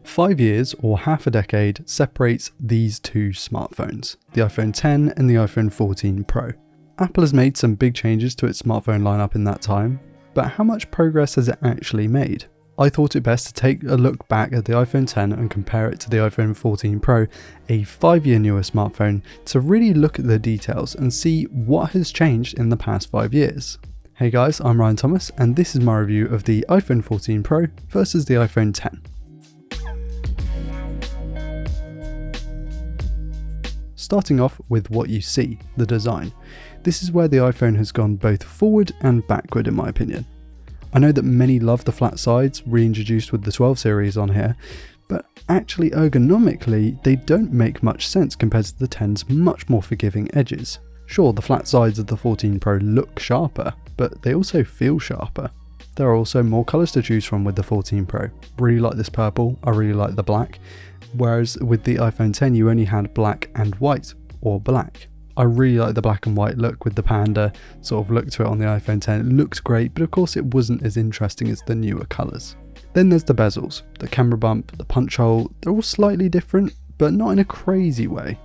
5 years or half a decade separates these two smartphones, the iPhone 10 and the iPhone 14 Pro. Apple has made some big changes to its smartphone lineup in that time, but how much progress has it actually made? I thought it best to take a look back at the iPhone 10 and compare it to the iPhone 14 Pro, a 5-year newer smartphone, to really look at the details and see what has changed in the past 5 years. Hey guys, I'm Ryan Thomas and this is my review of the iPhone 14 Pro versus the iPhone 10. Starting off with what you see, the design. This is where the iPhone has gone both forward and backward in my opinion. I know that many love the flat sides reintroduced with the 12 series on here, but actually ergonomically they don't make much sense compared to the 10's much more forgiving edges. Sure, the flat sides of the 14 Pro look sharper, but they also feel sharper. There are also more colours to choose from with the 14 Pro. Really like this purple, I really like the black, whereas with the iPhone 10 you only had black and white, or black. I really like the black and white look with the panda sort of look to it on the iPhone 10. It looked great, but of course it wasn't as interesting as the newer colours. Then there's the bezels, the camera bump, the punch hole. They're all slightly different, but not in a crazy way.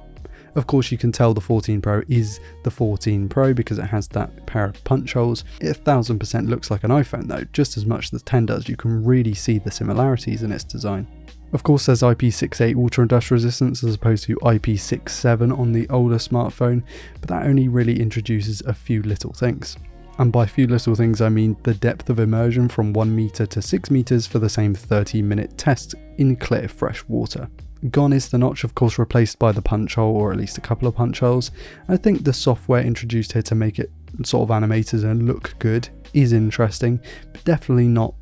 Of course you can tell the 14 Pro is the 14 Pro because it has that pair of punch holes. It 1000% looks like an iPhone though, just as much as the 10 does. You can really see the similarities in its design. Of course there's IP68 water dust resistance as opposed to IP67 on the older smartphone, but that only really introduces a few little things. And by few little things I mean the depth of immersion from 1 meter to 6 meters for the same 30-minute test in clear fresh water. Gone is the notch, of course replaced by the punch hole, or at least a couple of punch holes. I think the software introduced here to make it sort of animated and look good is interesting, but definitely not,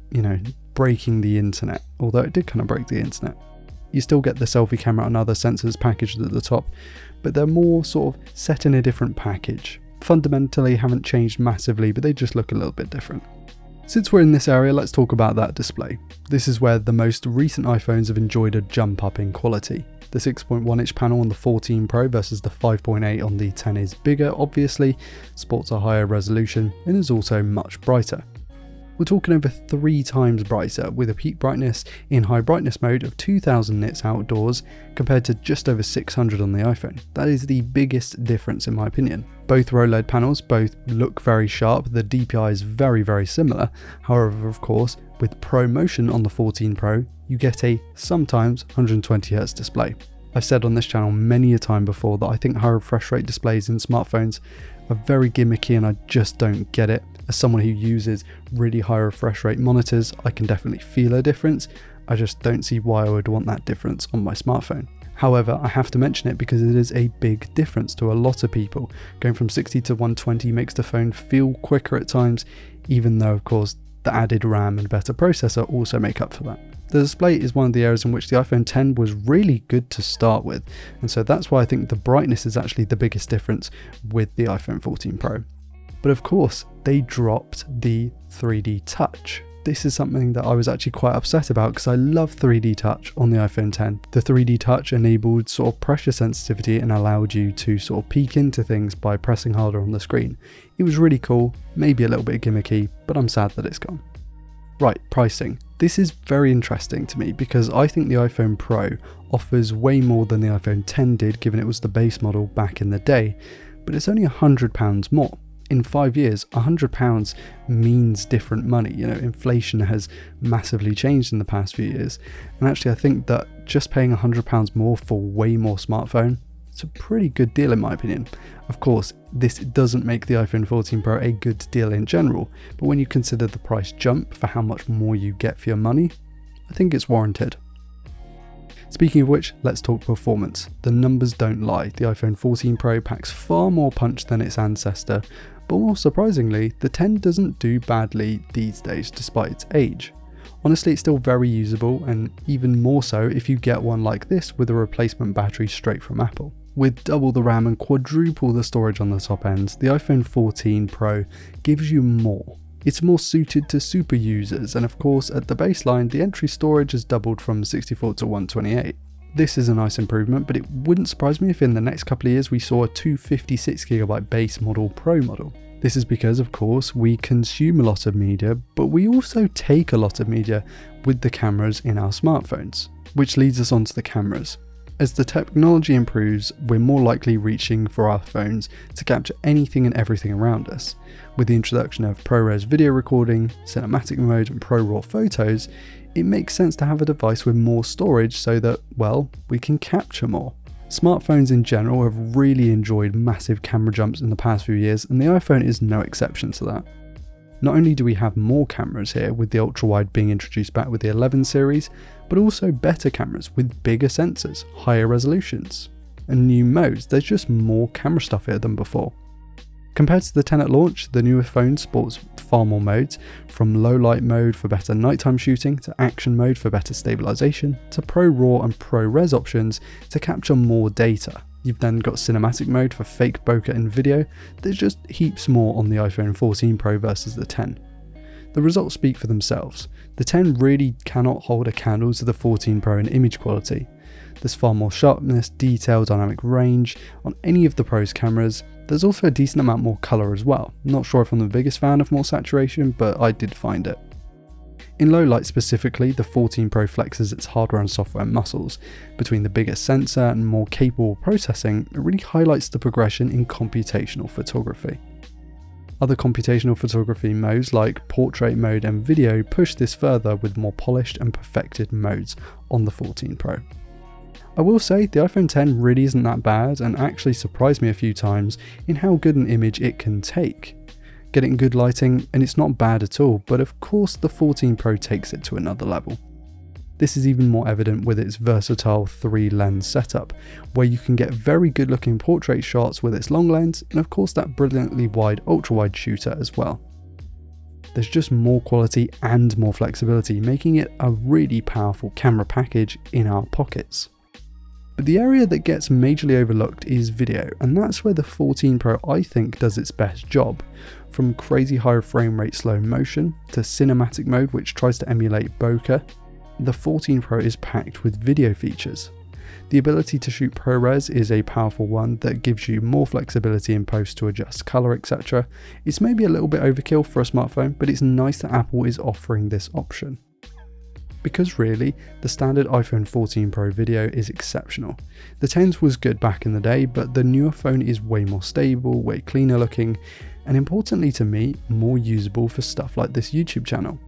breaking the internet, although it did kind of break the internet. You still get the selfie camera and other sensors packaged at the top, but they're more sort of set in a different package. Fundamentally haven't changed massively, but they just look a little bit different. Since we're in this area, let's talk about that display. This is where the most recent iPhones have enjoyed a jump up in quality. The 6.1 inch panel on the 14 Pro versus the 5.8 on the 10 is bigger obviously, sports a higher resolution and is also much brighter. We're talking over 3 times brighter with a peak brightness in high brightness mode of 2000 nits outdoors compared to just over 600 on the iPhone. That is the biggest difference in my opinion. Both OLED panels both look very sharp, the DPI is very similar, however of course with ProMotion on the 14 Pro you get a sometimes 120Hz display. I've said on this channel many a time before that I think high refresh rate displays in smartphones are very gimmicky and I just don't get it. As someone who uses really high refresh rate monitors, I can definitely feel a difference. I just don't see why I would want that difference on my smartphone. However, I have to mention it because it is a big difference to a lot of people. Going from 60 to 120 makes the phone feel quicker at times, even though of course the added RAM and better processor also make up for that. The display is one of the areas in which the iPhone 10 was really good to start with, and so that's why I think the brightness is actually the biggest difference with the iPhone 14 Pro. But of course, they dropped the 3D touch. This is something that I was actually quite upset about because I love 3D touch on the iPhone 10. The 3D touch enabled sort of pressure sensitivity and allowed you to sort of peek into things by pressing harder on the screen. It was really cool, maybe a little bit gimmicky, but I'm sad that it's gone. Right, pricing. This is very interesting to me because I think the iPhone Pro offers way more than the iPhone 10 did given it was the base model back in the day, but it's only £100 more. In 5 years, £100 means different money. Inflation has massively changed in the past few years. And actually, I think that just paying £100 more for way more smartphone, it's a pretty good deal in my opinion. Of course, this doesn't make the iPhone 14 Pro a good deal in general, but when you consider the price jump for how much more you get for your money, I think it's warranted. Speaking of which, let's talk performance. The numbers don't lie. The iPhone 14 Pro packs far more punch than its ancestor, but more surprisingly, the 10 doesn't do badly these days despite its age. Honestly, it's still very usable, and even more so if you get one like this with a replacement battery straight from Apple. With double the RAM and quadruple the storage on the top end, the iPhone 14 Pro gives you more. It's more suited to super users, and of course at the baseline the entry storage has doubled from 64 to 128. This is a nice improvement, but it wouldn't surprise me if in the next couple of years we saw a 256GB base model Pro model. This is because, of course, we consume a lot of media, but we also take a lot of media with the cameras in our smartphones. Which leads us on to the cameras. As the technology improves, we're more likely reaching for our phones to capture anything and everything around us. With the introduction of ProRes video recording, cinematic mode and ProRAW photos, it makes sense to have a device with more storage so that, well, we can capture more. Smartphones in general have really enjoyed massive camera jumps in the past few years, and the iPhone is no exception to that. Not only do we have more cameras here, with the ultra-wide being introduced back with the 11 series, but also better cameras with bigger sensors, higher resolutions, and new modes. There's just more camera stuff here than before. Compared to the 10 at launch, the newer phone sports far more modes, from low light mode for better nighttime shooting, to action mode for better stabilization, to ProRAW and ProRes options to capture more data. You've then got cinematic mode for fake bokeh in video. There's just heaps more on the iPhone 14 Pro versus the 10. The results speak for themselves. The 10 really cannot hold a candle to the 14 Pro in image quality. There's far more sharpness, detail, dynamic range on any of the Pro's cameras. There's also a decent amount more colour as well. Not sure if I'm the biggest fan of more saturation, but I did find it. In low light specifically, the 14 Pro flexes its hardware and software muscles. Between the bigger sensor and more capable processing, it really highlights the progression in computational photography. Other computational photography modes like portrait mode and video push this further with more polished and perfected modes on the 14 Pro. I will say the iPhone 10 really isn't that bad and actually surprised me a few times in how good an image it can take. Getting good lighting, and it's not bad at all, but of course the 14 Pro takes it to another level. This is even more evident with its versatile 3-lens setup, where you can get very good looking portrait shots with its long lens, and of course that brilliantly wide ultra-wide shooter as well. There's just more quality and more flexibility, making it a really powerful camera package in our pockets. But the area that gets majorly overlooked is video, and that's where the 14 Pro I think does its best job. From crazy high frame rate slow motion to cinematic mode which tries to emulate bokeh, the 14 Pro is packed with video features. The ability to shoot ProRes is a powerful one that gives you more flexibility in post to adjust colour, etc. It's maybe a little bit overkill for a smartphone, but it's nice that Apple is offering this option. Because really, the standard iPhone 14 Pro video is exceptional. The 10's was good back in the day, but the newer phone is way more stable, way cleaner looking, and importantly to me, more usable for stuff like this YouTube channel.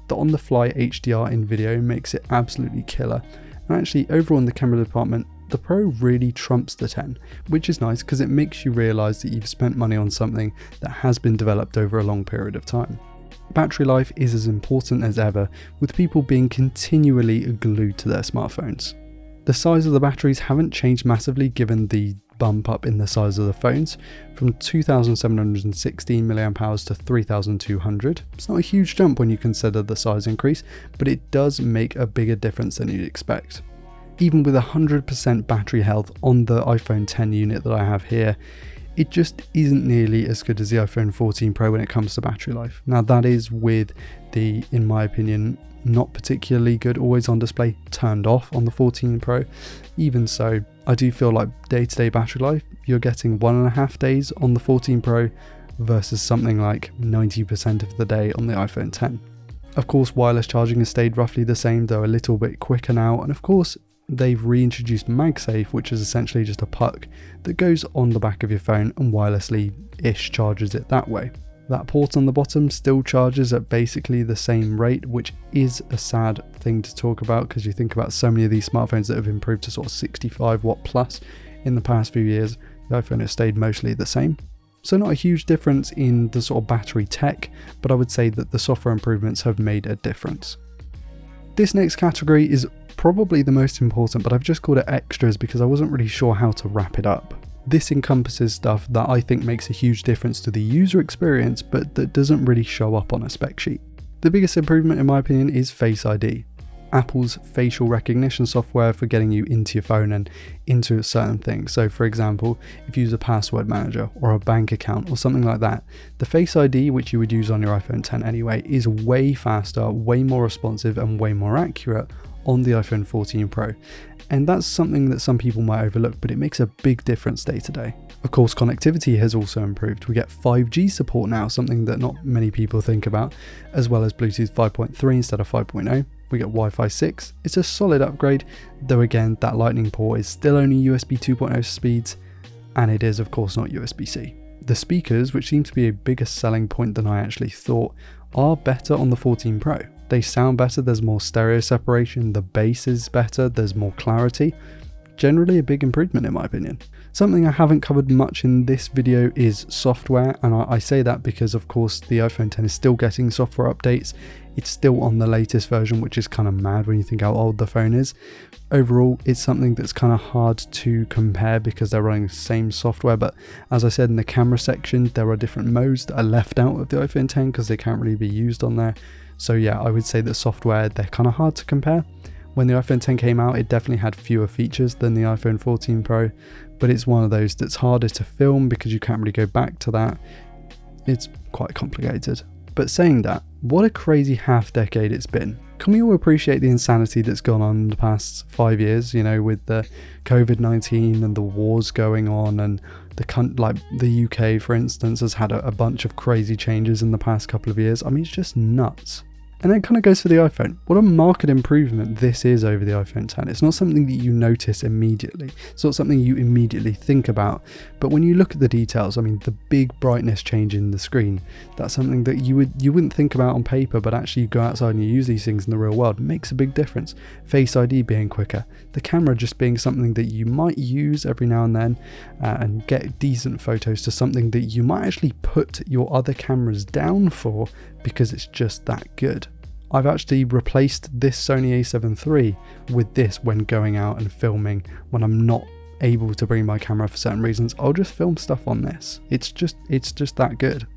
The on-the-fly HDR in video makes it absolutely killer, and actually overall in the camera department, the Pro really trumps the 10, which is nice because it makes you realise that you've spent money on something that has been developed over a long period of time. Battery life is as important as ever, with people being continually glued to their smartphones. The size of the batteries haven't changed massively given the bump up in the size of the phones, from 2716 mAh to 3200. It's not a huge jump when you consider the size increase, but it does make a bigger difference than you'd expect. Even with 100% battery health on the iPhone 10 unit that I have here, it just isn't nearly as good as the iPhone 14 Pro when it comes to battery life. Now that is with the, in my opinion, not particularly good always on display turned off on the 14 Pro. Even so, I do feel like day-to-day battery life, you're getting 1.5 days on the 14 Pro versus something like 90% of the day on the iPhone 10. Of course, wireless charging has stayed roughly the same, though a little bit quicker now, and of course, they've reintroduced MagSafe, which is essentially just a puck that goes on the back of your phone and wirelessly-ish charges it that way. That port on the bottom still charges at basically the same rate, which is a sad thing to talk about because you think about so many of these smartphones that have improved to sort of 65 watt plus in the past few years. The iPhone has stayed mostly the same. So not a huge difference in the sort of battery tech, but I would say that the software improvements have made a difference. This next category is probably the most important, but I've just called it extras because I wasn't really sure how to wrap it up. This encompasses stuff that I think makes a huge difference to the user experience, but that doesn't really show up on a spec sheet. The biggest improvement in my opinion is Face ID. Apple's facial recognition software for getting you into your phone and into certain things. So for example, if you use a password manager or a bank account or something like that, the Face ID, which you would use on your iPhone 10 anyway, is way faster, way more responsive and way more accurate on the iPhone 14 Pro. And that's something that some people might overlook, but it makes a big difference day to day. Of course, connectivity has also improved. We get 5G support now, something that not many people think about, as well as Bluetooth 5.3 instead of 5.0. we get Wi-Fi 6. It's a solid upgrade, though again, that lightning port is still only USB 2.0 speeds, and it is of course not USB-C. The speakers, which seem to be a bigger selling point than I actually thought, are better on the 14 Pro. They sound better, there's more stereo separation, the bass is better, there's more clarity. Generally a big improvement in my opinion. Something I haven't covered much in this video is software, and I say that because of course the iPhone X is still getting software updates. It's still on the latest version, which is kind of mad when you think how old the phone is. Overall, it's something that's kind of hard to compare because they're running the same software, but as I said in the camera section, there are different modes that are left out of the iPhone X because they can't really be used on there. So yeah, I would say that software, they're kind of hard to compare. When the iPhone X came out, it definitely had fewer features than the iPhone 14 Pro, but it's one of those that's harder to film because you can't really go back to that. It's quite complicated. But saying that, what a crazy half decade it's been. Can we all appreciate the insanity that's gone on in the past 5 years, you know, with the COVID-19 and the wars going on, and the UK, for instance, has had a bunch of crazy changes in the past couple of years. I mean, it's just nuts. And then it kind of goes for the iPhone. What a market improvement this is over the iPhone X. It's not something that you notice immediately. It's not something you immediately think about. But when you look at the details, I mean, the big brightness change in the screen, that's something that you wouldn't think about on paper, but actually you go outside and you use these things in the real world. It makes a big difference. Face ID being quicker. The camera just being something that you might use every now and then and get decent photos, to something that you might actually put your other cameras down for because it's just that good. I've actually replaced this Sony a7 III with this when going out and filming. When I'm not able to bring my camera for certain reasons, I'll just film stuff on this. It's just that good.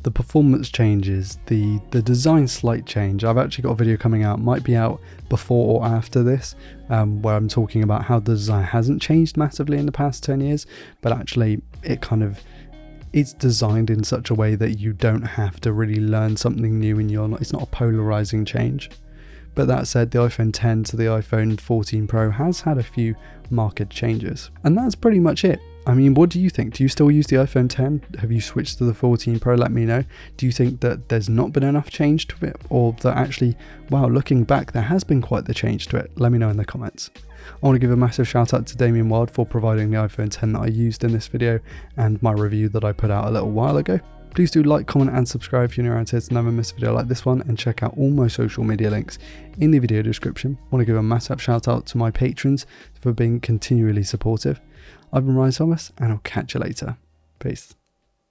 The performance changes, the design slight change. I've actually got a video coming out, might be out before or after this, where I'm talking about how the design hasn't changed massively in the past 10 years, but actually it's designed in such a way that you don't have to really learn something new, and it's not a polarizing change. But that said, the iPhone X to the iPhone 14 Pro has had a few marked changes. And that's pretty much it. I mean, what do you think? Do you still use the iPhone X? Have you switched to the 14 Pro? Let me know. Do you think that there's not been enough change to it? Or that actually, wow, looking back, there has been quite the change to it? Let me know in the comments. I want to give a massive shout out to Damien Wild for providing the iPhone X that I used in this video and my review that I put out a little while ago. Please do like, comment and subscribe if you're new around here to never miss a video like this one, and check out all my social media links in the video description. I want to give a massive shout out to my patrons for being continually supportive. I've been Ryan Thomas, and I'll catch you later. Peace.